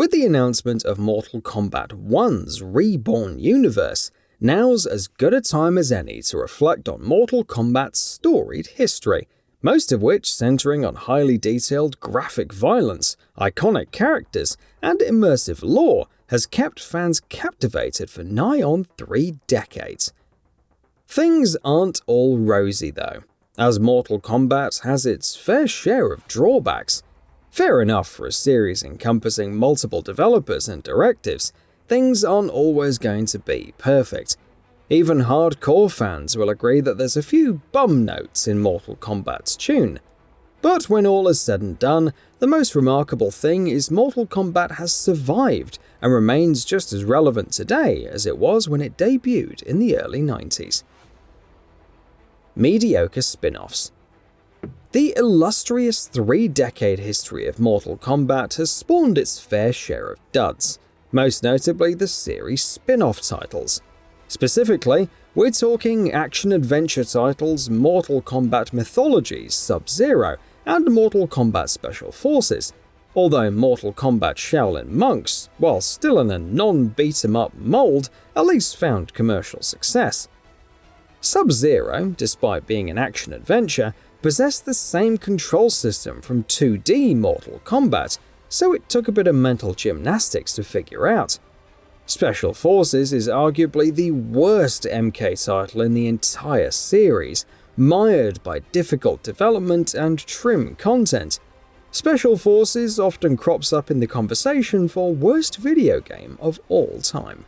With the announcement of Mortal Kombat 1's Reborn universe, now's as good a time as any to reflect on Mortal Kombat's storied history, most of which centering on highly detailed graphic violence, iconic characters, and immersive lore has kept fans captivated for nigh on 3 decades. Things aren't all rosy though, as Mortal Kombat has its fair share of drawbacks. Fair enough for a series encompassing multiple developers and directives, things aren't always going to be perfect. Even hardcore fans will agree that there's a few bum notes in Mortal Kombat's tune. But when all is said and done, the most remarkable thing is Mortal Kombat has survived and remains just as relevant today as it was when it debuted in the early 90s. Mediocre spin-offs. The illustrious 3-decade history of Mortal Kombat has spawned its fair share of duds, most notably the series' spin-off titles. Specifically, we're talking action-adventure titles Mortal Kombat Mythologies Sub-Zero and Mortal Kombat Special Forces, although Mortal Kombat Shaolin Monks, while still in a non-beat-em-up mold, at least found commercial success. Sub-Zero, despite being an action-adventure, possessed the same control system from 2D Mortal Kombat, so it took a bit of mental gymnastics to figure out. Special Forces is arguably the worst MK title in the entire series, mired by difficult development and trim content. Special Forces often crops up in the conversation for worst video game of all time.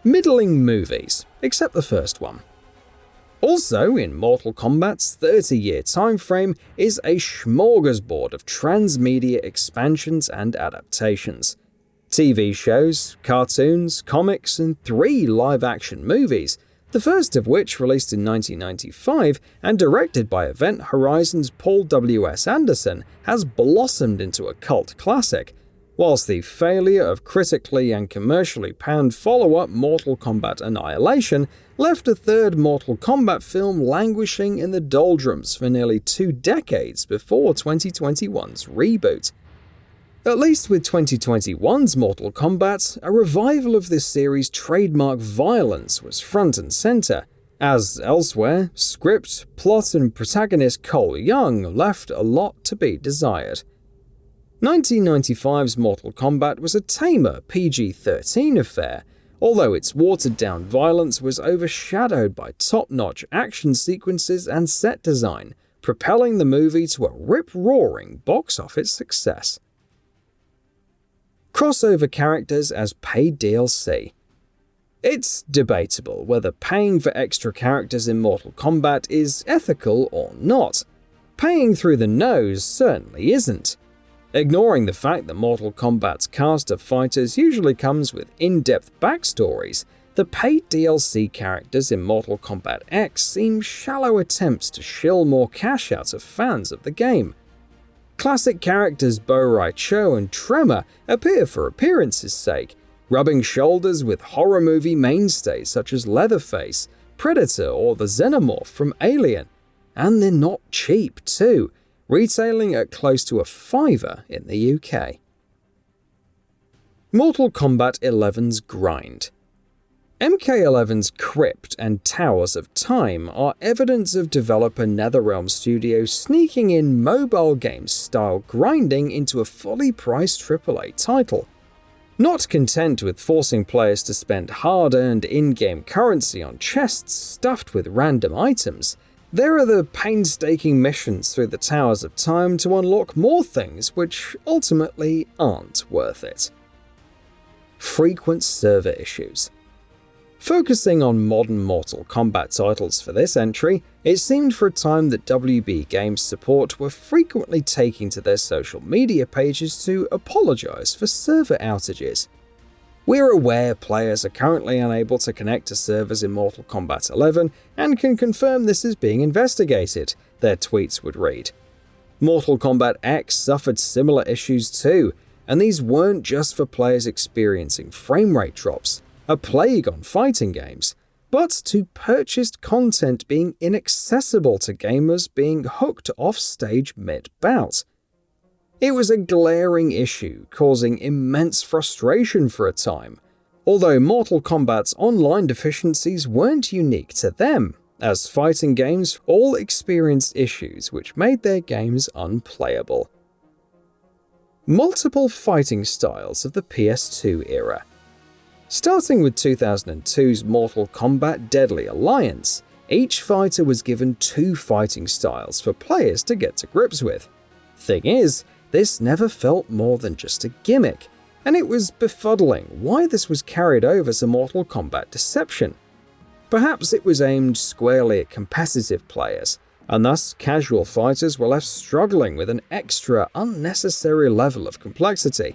Middling movies, except the first one. Also, in Mortal Kombat's 30-year timeframe is a smorgasbord of transmedia expansions and adaptations. TV shows, cartoons, comics, and 3 live-action movies, the first of which released in 1995 and directed by Event Horizon's Paul W.S. Anderson, has blossomed into a cult classic, whilst the failure of critically and commercially panned follow-up Mortal Kombat Annihilation left a third Mortal Kombat film languishing in the doldrums for nearly 2 decades before 2021's reboot. At least with 2021's Mortal Kombat, a revival of this series' trademark violence was front and center, as elsewhere, script, plot, and protagonist Cole Young left a lot to be desired. 1995's Mortal Kombat was a tamer PG-13 affair, although its watered-down violence was overshadowed by top-notch action sequences and set design, propelling the movie to a rip-roaring box office success. Crossover characters as paid DLC. It's debatable whether paying for extra characters in Mortal Kombat is ethical or not. Paying through the nose certainly isn't. Ignoring the fact that Mortal Kombat's cast of fighters usually comes with in-depth backstories, the paid DLC characters in Mortal Kombat X seem shallow attempts to shill more cash out of fans of the game. Classic characters Bo Rai Cho and Tremor appear for appearances' sake, rubbing shoulders with horror movie mainstays such as Leatherface, Predator, or the Xenomorph from Alien. And they're not cheap too, retailing at close to $5 in the UK. Mortal Kombat 11's grind. MK11's Crypt and Towers of Time are evidence of developer NetherRealm Studios sneaking in mobile game-style grinding into a fully priced AAA title. Not content with forcing players to spend hard-earned in-game currency on chests stuffed with random items, there are the painstaking missions through the Towers of Time to unlock more things which ultimately aren't worth it. Frequent server issues. Focusing on modern Mortal Kombat titles for this entry, it seemed for a time that WB Games support were frequently taking to their social media pages to apologize for server outages. We're aware players are currently unable to connect to servers in Mortal Kombat 11 and can confirm this is being investigated, their tweets would read. Mortal Kombat X suffered similar issues too, and these weren't just for players experiencing frame rate drops, a plague on fighting games, but to purchased content being inaccessible to gamers being hooked off stage mid-bout. It was a glaring issue, causing immense frustration for a time, although Mortal Kombat's online deficiencies weren't unique to them, as fighting games all experienced issues which made their games unplayable. Multiple fighting styles of the PS2 era. Starting with 2002's Mortal Kombat Deadly Alliance, each fighter was given 2 fighting styles for players to get to grips with. Thing is, this never felt more than just a gimmick, and it was befuddling why this was carried over to Mortal Kombat Deception. Perhaps it was aimed squarely at competitive players, and thus casual fighters were left struggling with an extra, unnecessary level of complexity.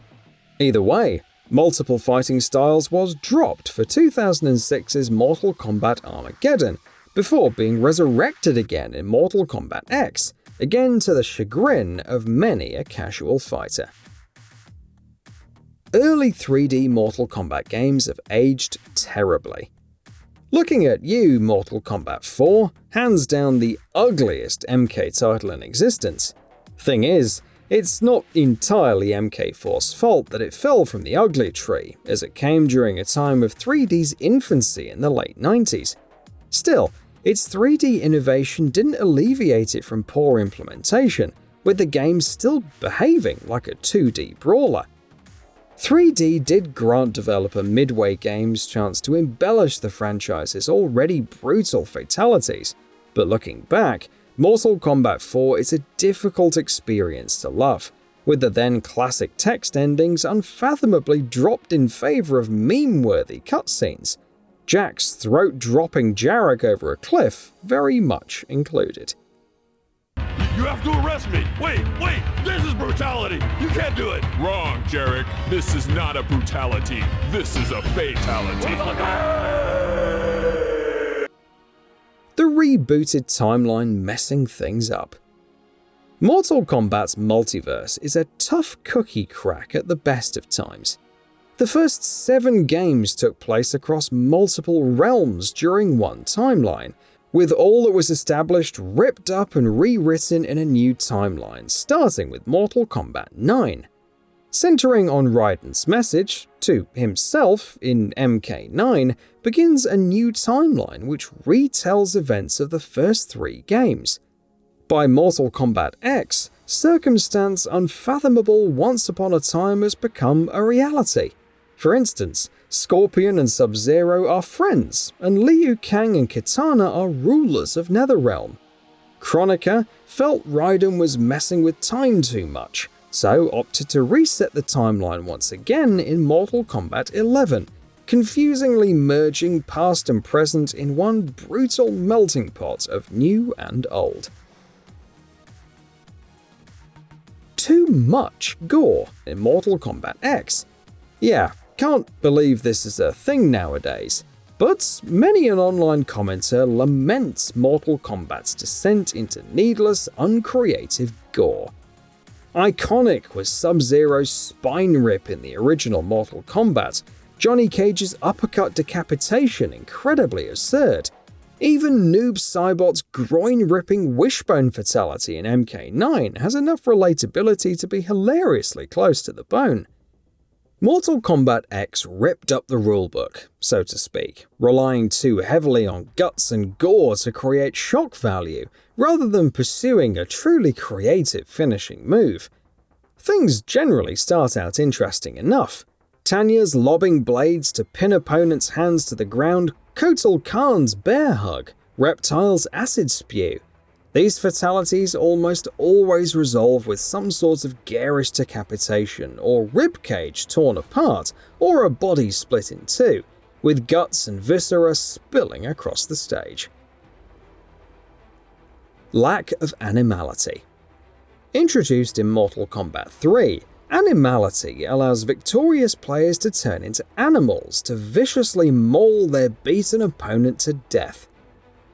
Either way, multiple fighting styles was dropped for 2006's Mortal Kombat Armageddon, before being resurrected again in Mortal Kombat X, again to the chagrin of many a casual fighter. Early 3D Mortal Kombat games have aged terribly. Looking at you, Mortal Kombat 4, hands down the ugliest MK title in existence. Thing is, it's not entirely MK4's fault that it fell from the ugly tree, as it came during a time of 3D's infancy in the late 90s. Still, its 3D innovation didn't alleviate it from poor implementation, with the game still behaving like a 2D brawler. 3D did grant developer Midway Games chance to embellish the franchise's already brutal fatalities, but looking back, Mortal Kombat 4 is a difficult experience to love, with the then classic text endings unfathomably dropped in favor of meme-worthy cutscenes. Jack's throat-dropping Jarek over a cliff very much included. You have to arrest me! Wait! This is brutality! You can't do it! Wrong, Jarek. This is not a brutality. This is a fatality. The rebooted timeline messing things up. Mortal Kombat's multiverse is a tough cookie crack at the best of times. The first 7 games took place across multiple realms during one timeline, with all that was established ripped up and rewritten in a new timeline, starting with Mortal Kombat 9. Centering on Raiden's message to himself in MK9 begins a new timeline which retells events of the first 3 games. By Mortal Kombat X, circumstance unfathomable once upon a time has become a reality. For instance, Scorpion and Sub-Zero are friends, and Liu Kang and Kitana are rulers of Netherrealm. Kronika felt Raiden was messing with time too much, so opted to reset the timeline once again in Mortal Kombat 11, confusingly merging past and present in one brutal melting pot of new and old. Too much gore in Mortal Kombat X. Yeah, can't believe this is a thing nowadays, but many an online commenter laments Mortal Kombat's descent into needless, uncreative gore. Iconic was Sub-Zero's spine rip in the original Mortal Kombat, Johnny Cage's uppercut decapitation incredibly absurd. Even Noob Saibot's groin-ripping wishbone fatality in MK9 has enough relatability to be hilariously close to the bone. Mortal Kombat X ripped up the rulebook, so to speak, relying too heavily on guts and gore to create shock value, rather than pursuing a truly creative finishing move. Things generally start out interesting enough. Tanya's lobbing blades to pin opponents' hands to the ground, Kotal Khan's bear hug, Reptile's acid spew. These fatalities almost always resolve with some sort of garish decapitation, or ribcage torn apart, or a body split in two, with guts and viscera spilling across the stage. Lack of animality. Introduced in Mortal Kombat 3, animality allows victorious players to turn into animals to viciously maul their beaten opponent to death.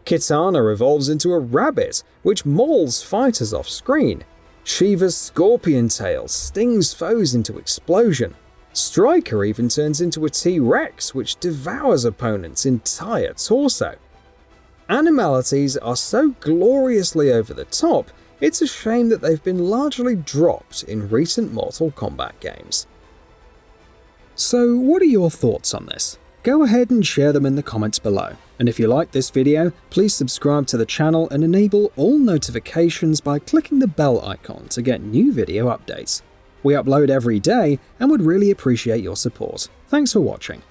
Kitana evolves into a rabbit, which mauls fighters off-screen. Shiva's scorpion tail stings foes into explosion. Stryker even turns into a T-Rex, which devours opponents' entire torso. Animalities are so gloriously over the top, It's a shame that they've been largely dropped in recent Mortal Kombat games. So what are your thoughts on this? Go ahead and share them in the comments below. And if you like this video, please subscribe to the channel and enable all notifications by clicking the bell icon to get new video updates. We upload every day and would really appreciate your support. Thanks for watching.